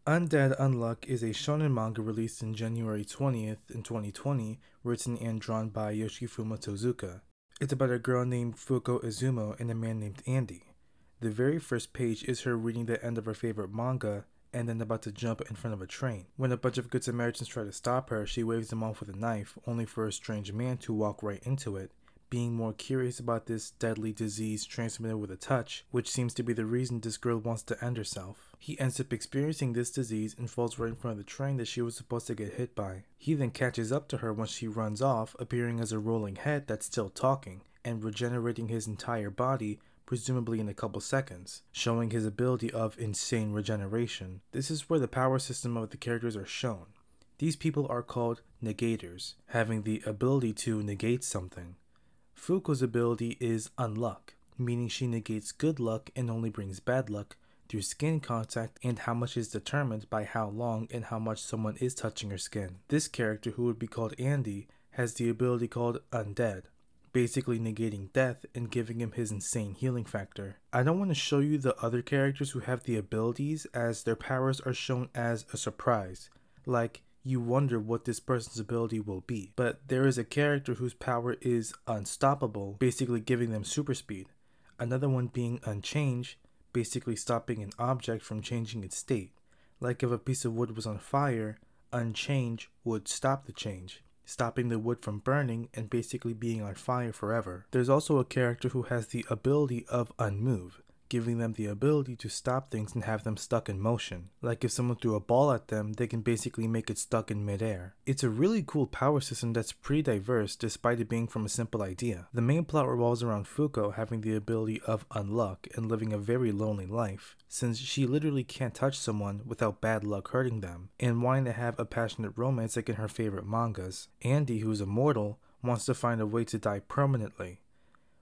Undead Unluck is a shonen manga released in January 20th in 2020, written and drawn by Yoshifuma Tozuka. It's about a girl named Fuko Izumo and a man named Andy. The very first page is her reading the end of her favorite manga and then about to jump in front of a train. When a bunch of good Samaritans try to stop her, she waves them off with a knife, only for a strange man to walk right into it, being more curious about this deadly disease transmitted with a touch, which seems to be the reason this girl wants to end herself. He ends up experiencing this disease and falls right in front of the train that she was supposed to get hit by. He then catches up to her when she runs off, appearing as a rolling head that's still talking, and regenerating his entire body, presumably in a couple seconds, showing his ability of insane regeneration. This is where the power system of the characters are shown. These people are called negators, having the ability to negate something. Fuko's ability is Unluck, meaning she negates good luck and only brings bad luck through skin contact, and how much is determined by how long and how much someone is touching her skin. This character, who would be called Andy, has the ability called Undead, basically negating death and giving him his insane healing factor. I don't want to show you the other characters who have the abilities, as their powers are shown as a surprise, like you wonder what this person's ability will be. But there is a character whose power is unstoppable, basically giving them super speed. Another one being Unchange, basically stopping an object from changing its state. Like if a piece of wood was on fire, Unchange would stop the change, stopping the wood from burning and basically being on fire forever. There's also a character who has the ability of Unmove, giving them the ability to stop things and have them stuck in motion. Like if someone threw a ball at them, they can basically make it stuck in midair. It's a really cool power system that's pretty diverse despite it being from a simple idea. The main plot revolves around Fuko having the ability of Unluck and living a very lonely life, since she literally can't touch someone without bad luck hurting them, and wanting to have a passionate romance like in her favorite mangas. Andy, who's immortal, wants to find a way to die permanently.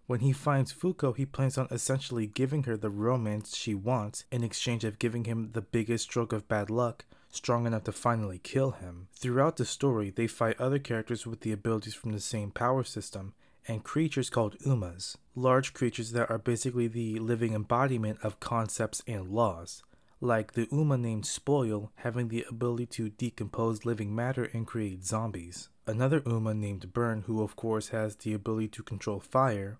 When he finds Fuko, he plans on essentially giving her the romance she wants in exchange of giving him the biggest stroke of bad luck, strong enough to finally kill him. Throughout the story, they fight other characters with the abilities from the same power system, and creatures called Umas, large creatures that are basically the living embodiment of concepts and laws, like the Uma named Spoil having the ability to decompose living matter and create zombies. Another Uma named Burn, who of course has the ability to control fire,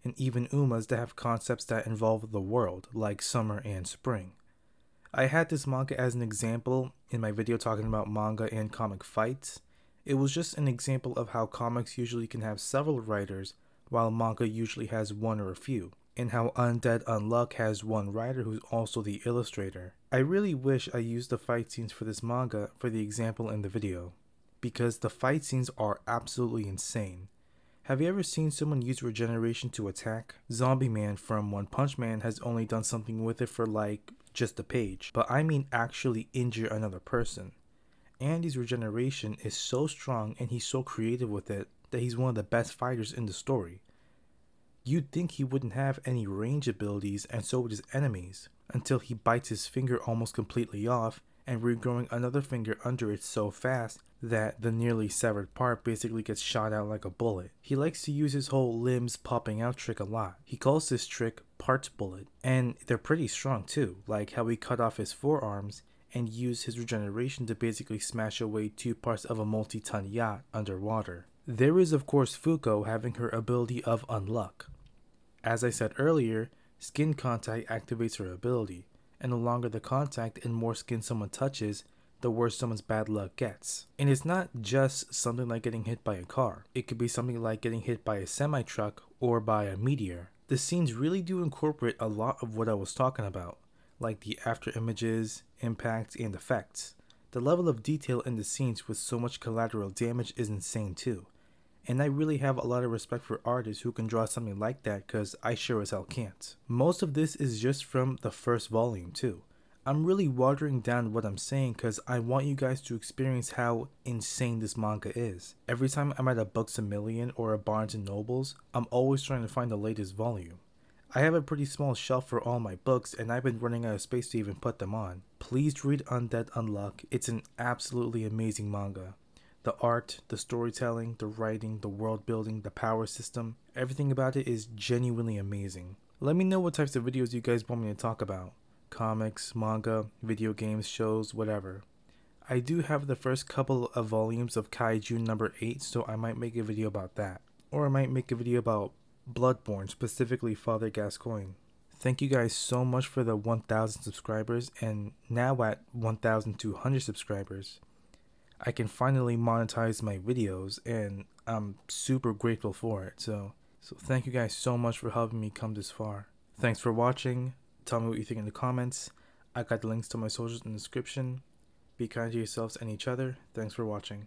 and even Umas that have concepts that involve the world, like summer and spring. I had this manga as an example in my video talking about manga and comic fights. It was just an example of how comics usually can have several writers, while manga usually has one or a few, and how Undead Unluck has one writer who's also the illustrator. I really wish I used the fight scenes for this manga for the example in the video, because the fight scenes are absolutely insane. Have you ever seen someone use regeneration to attack? Zombie Man from One Punch Man has only done something with it for like just a page, but I mean actually injure another person. Andy's regeneration is so strong and he's so creative with it that he's one of the best fighters in the story. You'd think he wouldn't have any range abilities, and so would his enemies, until he bites his finger almost completely off and regrowing another finger under it so fast that the nearly severed part basically gets shot out like a bullet. He likes to use his whole limbs popping out trick a lot. He calls this trick parts bullet, and they're pretty strong too, like how he cut off his forearms and used his regeneration to basically smash away 2 parts of a multi-ton yacht underwater. There is of course Fuko having her ability of Unluck. As I said earlier, skin contact activates her ability, and the longer the contact and more skin someone touches, the worse someone's bad luck gets. And it's not just something like getting hit by a car. It could be something like getting hit by a semi-truck or by a meteor. The scenes really do incorporate a lot of what I was talking about, like the after images, impacts, and effects. The level of detail in the scenes with so much collateral damage is insane too. And I really have a lot of respect for artists who can draw something like that, cause I sure as hell can't. Most of this is just from the first volume too. I'm really watering down what I'm saying cause I want you guys to experience how insane this manga is. Every time I'm at a Books A Million or a Barnes & Nobles, I'm always trying to find the latest volume. I have a pretty small shelf for all my books and I've been running out of space to even put them on. Please read Undead Unluck, it's an absolutely amazing manga. The art, the storytelling, the writing, the world building, the power system, everything about it is genuinely amazing. Let me know what types of videos you guys want me to talk about. comics, manga, video games, shows, whatever. I do have the first couple of volumes of Kaiju number 8, so I might make a video about that. Or I might make a video about Bloodborne, specifically Father Gascoigne. Thank you guys so much for the 1,000 subscribers, and now at 1,200 subscribers, I can finally monetize my videos, and I'm super grateful for it. So thank you guys so much for helping me come this far. Thanks for watching. Tell me what you think in the comments. I got the links to my socials in the description. Be kind to yourselves and each other. Thanks for watching.